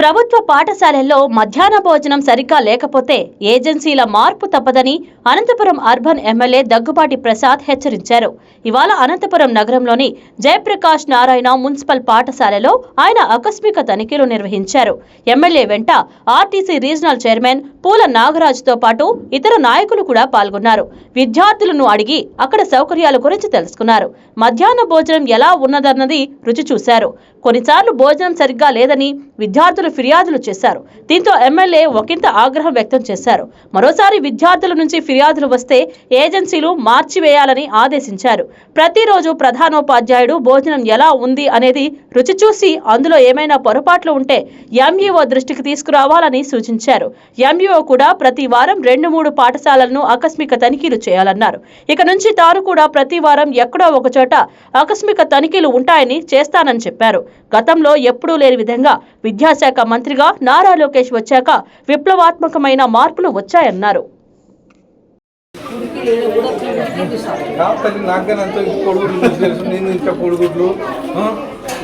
ప్రభుత్వ పాఠశాలల్లో మధ్యాహ్న భోజనం సరిగ్గా లేకపోతే ఏజెన్సీల మార్పు తప్పదని అనంతపురం అర్బన్ ఎమ్మెల్యే దగ్గుబాటి ప్రసాద్ హెచ్చరించారు. ఇవాళ అనంతపురం నగరంలోని జయప్రకాష్ నారాయణ మున్సిపల్ పాఠశాలలో ఆయన ఆకస్మిక తనిఖీలు నిర్వహించారు. ఎమ్మెల్యే వెంట ఆర్టీసీ రీజనల్ చైర్మన్ పూల నాగరాజుతో పాటు ఇతర నాయకులు కూడా పాల్గొన్నారు. విద్యార్థులను అడిగి అక్కడ సౌకర్యాల గురించి తెలుసుకున్నారు. మధ్యాహ్న భోజనం ఎలా ఉన్నదన్నది రుచి చూశారు. కొన్నిసార్లు భోజనం సరిగ్గా లేదని విద్యార్థులు ఫిర్యాదులు చేశారు. దీంతో ఎమ్మెల్యే ఒకంత ఆగ్రహం వ్యక్తం చేశారు. మరోసారి విద్యార్థుల నుంచి ఫిర్యాదులు వస్తే ఏజెన్సీలు మార్చివేయాలని ఆదేశించారు. ప్రతిరోజు ప్రధానోపాధ్యాయుడు భోజనం ఎలా ఉంది అనేది రుచి చూసి అందులో ఏమైనా పొరపాట్లు ఉంటే ఎంఈఓ దృష్టికి తీసుకురావాలని సూచించారు. ఎంఈఓ కూడా ప్రతి వారం 2-3 పాఠశాలలను ఆకస్మిక తనిఖీలు చేయాలన్నారు. ఇక నుంచి తాను కూడా ప్రతి వారం ఎక్కడో ఒక చోట ఆకస్మిక తనిఖీలు ఉంటాయని చేస్తానని చెప్పారు. గతంలో ఎప్పుడూ లేని విధంగా విద్యాశాఖ మంత్రిగా నారా లోకేష్ వచ్చాక విప్లవాత్మకమైన మార్పులు వచ్చాయన్నారు.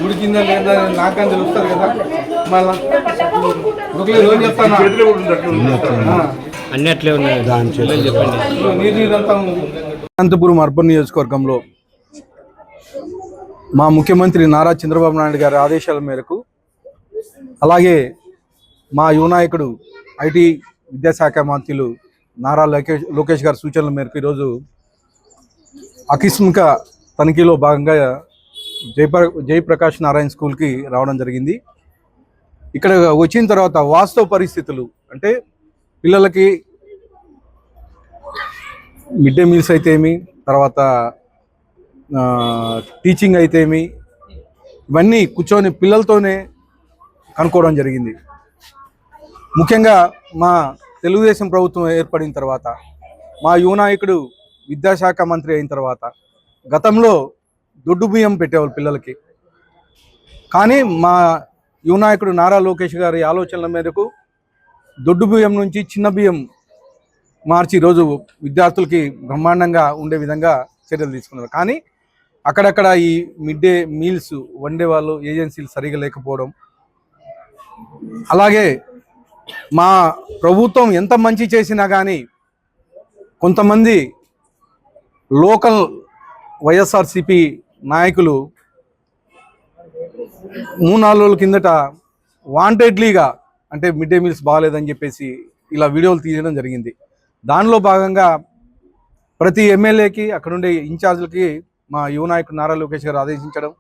ఉడికిందా లేదా నాకని తెలుస్తారు కదా. అన్ని అట్లే ఉన్నాయి. అనంతపురం అర్బన్ నియోజకవర్గంలో మా ముఖ్యమంత్రి నారా చంద్రబాబు నాయుడు గారి ఆదేశాల మేరకు, అలాగే మా యువ నాయకుడు ఐటీ విద్యాశాఖ మంత్రులు నారా లోకేష్ గారి సూచనల మేరకు ఈరోజు ఆకస్మిక తనిఖీలో భాగంగా జయప్రకాష్ నారాయణ స్కూల్కి రావడం జరిగింది. ఇక్కడ వచ్చిన తర్వాత వాస్తవ పరిస్థితులు అంటే పిల్లలకి మిడ్ డే మీల్స్ అయితే ఏమి, తర్వాత టీచింగ్ అయితే ఏమి, ఇవన్నీ కూర్చొని పిల్లలతోనే కనుక్కోవడం జరిగింది. ముఖ్యంగా మా తెలుగుదేశం ప్రభుత్వం ఏర్పడిన తర్వాత, మా యువ నాయకుడు విద్యాశాఖ మంత్రి అయిన తర్వాత గతంలో దొడ్డు బియ్యం పెట్టేవాళ్ళు పిల్లలకి. కానీ మా యువ నాయకుడు నారా లోకేష్ గారి ఆలోచనల మేరకు దొడ్డు బియ్యం నుంచి చిన్న బియ్యం మార్చి ఈరోజు విద్యార్థులకి బ్రహ్మాండంగా ఉండే విధంగా చర్యలు తీసుకున్నారు. కానీ అక్కడక్కడ ఈ మిడ్ డే మీల్స్ వండే వాళ్ళు ఏజెన్సీలు సరిగా లేకపోవడం, అలాగే మా ప్రభుత్వం ఎంత మంచి చేసినా కానీ కొంతమంది లోకల్ వైఎస్ఆర్సిపి నాయకులు 3-4 రోజుల కిందట వాంటెడ్లీగా అంటే మిడ్ డే మీల్స్ బాగాలేదని చెప్పేసి ఇలా వీడియోలు తీయడం జరిగింది. దానిలో భాగంగా ప్రతి ఎమ్మెల్యేకి అక్కడుండే ఇన్ఛార్జీలకి మా యువ నాయకుడు నారా లోకేష్ గారు ఆదేశించడం,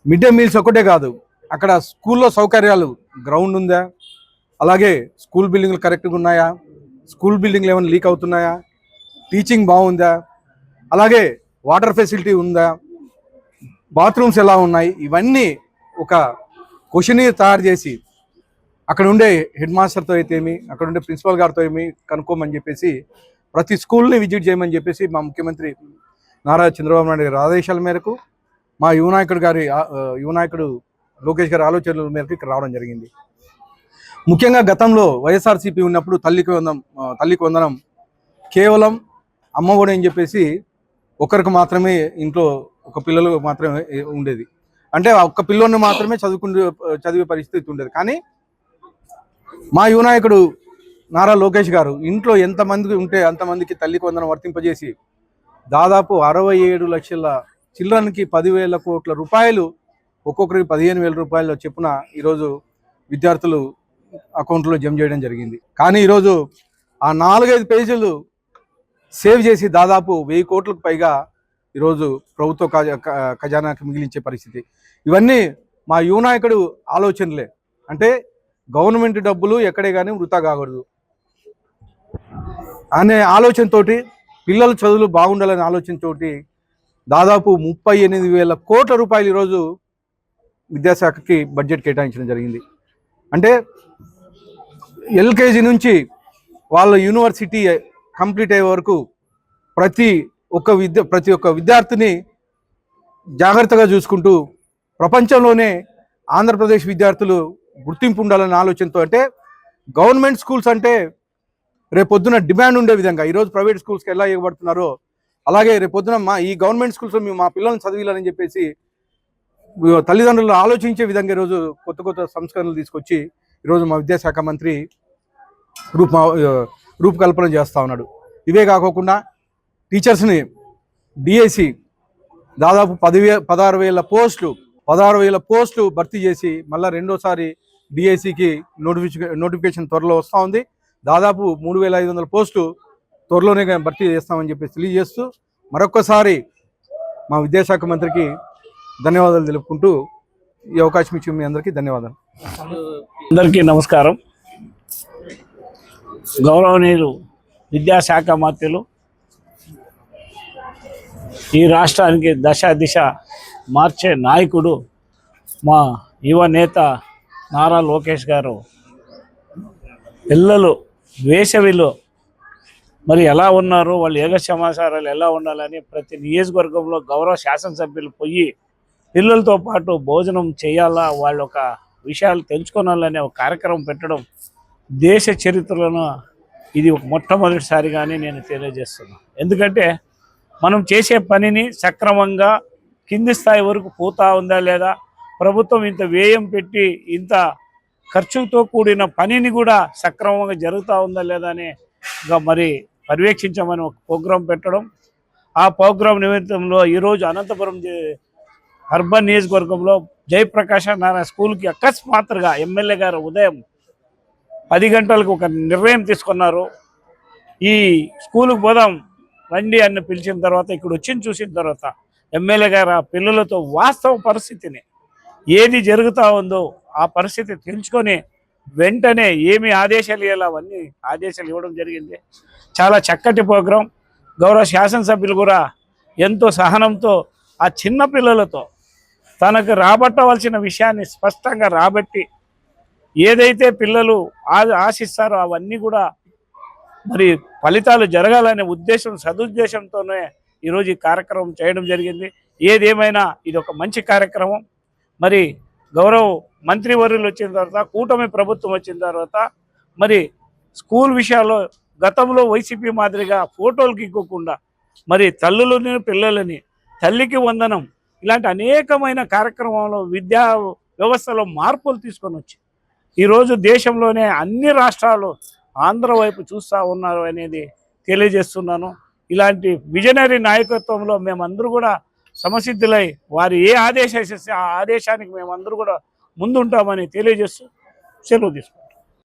మిడ్ డే మీల్స్ ఒకటే కాదు, అక్కడ స్కూల్లో సౌకర్యాలు, గ్రౌండ్ ఉందా, అలాగే స్కూల్ బిల్డింగ్లు కరెక్ట్గా ఉన్నాయా, స్కూల్ బిల్డింగ్లు ఏమైనా లీక్ అవుతున్నాయా, టీచింగ్ బాగుందా, అలాగే వాటర్ ఫెసిలిటీ ఉందా, బాత్రూమ్స్ ఎలా ఉన్నాయి, ఇవన్నీ ఒక క్వశ్చనీర్ తయారు చేసి అక్కడ ఉండే హెడ్ మాస్టర్తో అయితేమి, అక్కడ ఉండే ప్రిన్సిపల్ గారితో ఏమి కనుక్కోమని చెప్పేసి ప్రతి స్కూల్ని విజిట్ చేయమని చెప్పేసి మా ముఖ్యమంత్రి నారా చంద్రబాబు నాయుడు గారి ఆదేశాల మేరకు, మా యువ నాయకుడు లోకేష్ గారి ఆలోచనల మేరకు ఇక్కడ రావడం జరిగింది. ముఖ్యంగా గతంలో వైఎస్ఆర్సీపీ ఉన్నప్పుడు తల్లికి వందనం కేవలం అమ్మఒడి అని చెప్పేసి ఒకరికి మాత్రమే, ఇంట్లో ఒక పిల్లలు మాత్రమే ఉండేది. అంటే ఒక్క పిల్లోని మాత్రమే చదివే పరిస్థితి ఉండేది. కానీ మా యువ నాయకుడు నారా లోకేష్ గారు ఇంట్లో ఎంతమందికి ఉంటే అంతమందికి తల్లికి వందనం వర్తింపజేసి దాదాపు 67 లక్షల చిల్డ్రన్కి 10,000 కోట్ల రూపాయలు, ఒక్కొక్కరికి 15,000 రూపాయలు చెప్పున ఈరోజు విద్యార్థులు అకౌంట్లో జమ చేయడం జరిగింది. కానీ ఈరోజు ఆ 4-5 పేజీలు సేవ్ చేసి దాదాపు 1000 కోట్లకు పైగా ఈరోజు ప్రభుత్వ ఖజానాకి మిగిలించే పరిస్థితి. ఇవన్నీ మా యువ నాయకుడు ఆలోచనలే. అంటే గవర్నమెంట్ డబ్బులు ఎక్కడే కానీ వృధా కాకూడదు అనే ఆలోచనతోటి, పిల్లల చదువులు బాగుండాలనే ఆలోచనతోటి దాదాపు 38,000 కోట్ల రూపాయలు ఈరోజు విద్యాశాఖకి బడ్జెట్ కేటాయించడం జరిగింది. అంటే ఎల్కేజీ నుంచి వాళ్ళ యూనివర్సిటీ కంప్లీట్ అయ్యే వరకు ప్రతి ఒక్క విద్యార్థిని జాగ్రత్తగా చూసుకుంటూ ప్రపంచంలోనే ఆంధ్రప్రదేశ్ విద్యార్థులు గుర్తింపు ఉండాలనే ఆలోచనతో, అంటే గవర్నమెంట్ స్కూల్స్ అంటే రేపొద్దున డిమాండ్ ఉండే విధంగా ఈరోజు ప్రైవేట్ స్కూల్స్కి ఎలా ఇవ్వబడుతున్నారో అలాగే రేపొద్దున ఈ గవర్నమెంట్ స్కూల్స్లో మేము మా పిల్లల్ని చదివించాలని చెప్పేసి తల్లిదండ్రులు ఆలోచించే విధంగా ఈరోజు కొత్త కొత్త సంస్కరణలు తీసుకొచ్చి ఈరోజు మా విద్యాశాఖ మంత్రి రూపకల్పన చేస్తూ ఉన్నాడు. ఇవే కాకుండా టీచర్స్ని డిఎస్సి దాదాపు 16,000 పోస్టులు భర్తీ చేసి మళ్ళీ రెండోసారి డిఎస్సికి నోటిఫికేషన్ త్వరలో వస్తూ ఉంది. దాదాపు 3,500 పోస్టులు త్వరలోనే భర్తీ చేస్తామని చెప్పి తెలియజేస్తూ మరొక్కసారి మా విద్యాశాఖ మంత్రికి ధన్యవాదాలు తెలుపుకుంటూ ఈ అవకాశం ఇచ్చి మీ అందరికీ ధన్యవాదాలు. అందరికీ నమస్కారం. గౌరవనీయులు విద్యాశాఖ మంత్రులు, ఈ రాష్ట్రానికి దశ దిశ మార్చే నాయకుడు మా యువ నేత నారా లోకేష్ గారు పిల్లలు వేసవిలో మరి ఎలా ఉన్నారు, వాళ్ళు యోగ సమాచారాలు ఎలా ఉండాలని ప్రతి నియోజకవర్గంలో గౌరవ శాసనసభ్యులు పోయి పిల్లలతో పాటు భోజనం చేయాలా, వాళ్ళ ఒక విషయాలు తెలుసుకోవాలనే ఒక కార్యక్రమం పెట్టడం దేశ చరిత్రలో ఇది ఒక మొట్టమొదటిసారిగానే నేను తెలియజేస్తున్నాను. ఎందుకంటే మనం చేసే పనిని సక్రమంగా కింది స్థాయి వరకు పోతా ఉందా లేదా, ప్రభుత్వం ఇంత వ్యయం పెట్టి ఇంత ఖర్చుతో కూడిన పనిని కూడా సక్రమంగా జరుగుతూ ఉందా లేదా అని మరి పర్యవేక్షించమని ఒక ప్రోగ్రాం పెట్టడం, ఆ ప్రోగ్రాం నిమిత్తంలో ఈరోజు అనంతపురం అర్బన్ నియోజకవర్గంలో జయప్రకాశ్ నారాయణ స్కూల్కి అకస్మాత్తుగా ఎమ్మెల్యే గారు ఉదయం 10 గంటలకు ఒక నిర్ణయం తీసుకున్నారు. ఈ స్కూలుకు పోదాం రండి అని పిలిచిన తర్వాత ఇక్కడ వచ్చి చూసిన తర్వాత ఎమ్మెల్యే గారు ఆ పిల్లలతో వాస్తవ పరిస్థితిని ఏది జరుగుతూ ఉందో ఆ పరిస్థితి తెలుసుకొని వెంటనే ఏమి ఆదేశాలు ఇవ్వాలి అవన్నీ ఆదేశాలు ఇవ్వడం జరిగింది. చాలా చక్కటి ప్రోగ్రాం. గౌరవ శాసనసభ్యులు కూడా ఎంతో సహనంతో ఆ చిన్న పిల్లలతో తనకు రాబట్టవలసిన విషయాన్ని స్పష్టంగా రాబట్టి ఏదైతే పిల్లలు ఆశిస్తారో అవన్నీ కూడా మరి ఫలితాలు జరగాలనే ఉద్దేశం సదుద్దేశంతోనే ఈరోజు ఈ కార్యక్రమం చేయడం జరిగింది. ఏదేమైనా ఇది ఒక మంచి కార్యక్రమం. మరి గౌరవ మంత్రివర్యులు వచ్చిన తర్వాత, కూటమి ప్రభుత్వం వచ్చిన తర్వాత మరి స్కూల్ విషయాల్లో గతంలో వైసీపీ మాదిరిగా ఫోటోలకి ఇవ్వకుండా మరి తల్లులని పిల్లలని తల్లికి వందనం ఇలాంటి అనేకమైన కార్యక్రమంలో విద్యా వ్యవస్థలో మార్పులు తీసుకొని వచ్చి ఈరోజు దేశంలోనే అన్ని రాష్ట్రాలు ఆంధ్ర వైపు చూస్తూ ఉన్నారు అనేది తెలియజేస్తున్నాను. ఇలాంటి విజనరీ నాయకత్వంలో మేమందరూ కూడా సమసిద్ధులై వారు ఏ ఆదేశం ఇస్తే ఆ ఆదేశానికి మేమందరూ కూడా ముందుంటామని తెలియజేస్తూ సెలవు తీసుకుంటాం.